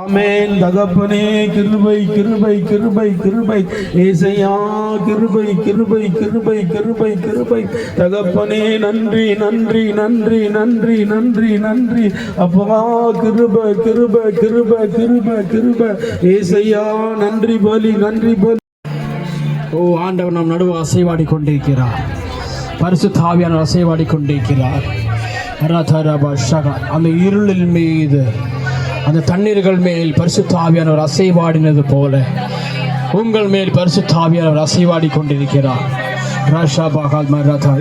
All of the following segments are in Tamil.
ஆமென். தகப்பனே கிருபை கிருபை கிருபை கிருபை. ஏசையா கிருபை கிருபை கிருபை கிருபை கிருபை. தகப்பனே நன்றி நன்றி நன்றி நன்றி நன்றி நன்றி. அப்பா கிருபை கிருபை கிருபை கிருபை கிருபை. ஏசையா நன்றி பலி நன்றி பலி. ஓ ஆண்டவர் நம் நடுவு அசைவாடி கொண்டிருக்கிறார். பரிசுத்த ஆவியானவர் அசைவாடி கொண்டிருக்கிறார். அந்த இருளின் மீது, அந்த தண்ணீர்கள் மேல் பரிசுத்த ஆவியானவர் அசைவாடினது போல உங்கள் மேல் பரிசுத்த ஆவியானவர் அசைவாடி கொண்டிருக்கிறார்.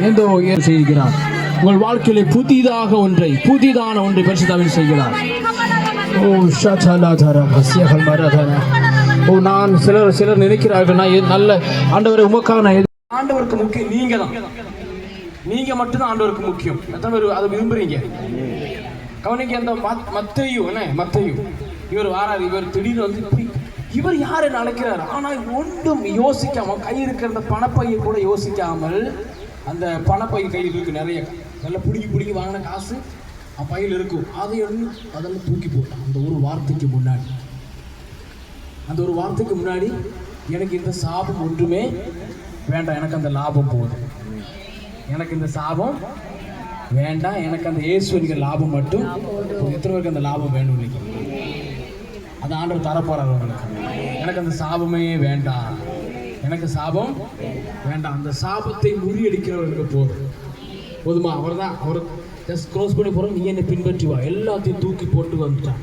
எந்த செய்கிறார் உங்கள் வாழ்க்கையிலே புதிதான ஒன்றை பரிசுத்த ஆவியானவர் செய்கிறார். ஓ நான் சிலர் நினைக்கிறார்கள் நான் நல்ல ஆண்டவரை உமக்காக ஆண்டவருக்கு முக்கியம் நீங்க தான், நீங்க மட்டும்தான் ஆண்டவருக்கு முக்கியம். எத்தனை பேர் அதை விரும்புறீங்க? கவனிக்க அந்த மத்தையும் இவர் வாராரு, இவர் திடீர்னு வந்து இவர் யாரை நினைக்கிறார். ஆனால் ஒன்றும் யோசிக்காம கை இருக்கிற பணப்பையை கூட யோசிக்காமல், அந்த பணப்பை கையில் இருக்கு நிறைய நல்லா பிடிக்கி வாங்கின காசு பையில் இருக்கும், அதெல்லாம் தூக்கி போட்டான். அந்த ஒரு வார்த்தைக்கு முன்னாடி எனக்கு இந்த சாபம் ஒன்றுமே வேண்டாம், எனக்கு அந்த லாபம் போதும், எனக்கு இந்த சாபம் வேண்டாம், எனக்கு அந்த இயேசுவின் லாபம் மட்டும். எத்தனை பேருக்கு அந்த லாபம் வேணும்? இல்லைங்க, அது ஆண்டவர் தரப்போறார் உங்களுக்கு. எனக்கு அந்த சாபமே வேண்டாம், எனக்கு சாபம் வேண்டாம். அந்த சாபத்தை முறியடிக்கிறவர்களுக்கு போதுமா? அவர் ஜஸ்ட் க்ளோஸ் பண்ணி போகிறோம், நீ என்னை பின்பற்றி வா, எல்லாத்தையும் தூக்கி போட்டு வந்துட்டான்.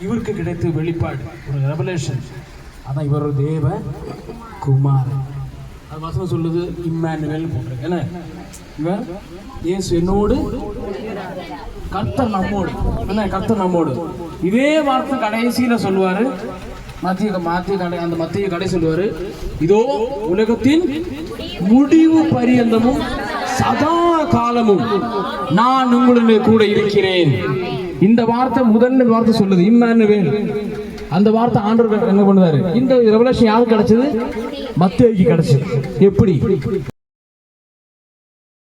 இவருக்கு கிடைத்த வெளிப்பாடு ஒரு ரெவலேஷன். அதான் இவர் ஒரு தேவ குமாரன். அது வசனம் சொல்லுது இம்மானுவேல் போட்டிருக்கு. என்ன இவர் இயேசு என்னோடு, கர்த்தர் நம்மோடு. என்ன கர்த்தர் நம்மோடு. இதே வார்த்தை கடைசியில் சொல்லுவார். மத்திய கடை சொல்லுவார், இதோ உலகத்தின் முடிவு பரியந்தமும் சதா காலமும் நான் உங்களுடைய கூட இருக்கிறேன். இந்த வார்த்தை முதல் வார்த்தை சொல்லுது இம்மானுவேல். அந்த வார்த்தை ஆண்டவர் என்ன பண்ணுவாரு? இந்த ரெவலேஷன் யாருக்கு கிடைச்சது? மத்தேயுக்கு கிடைச்சது. எப்படி?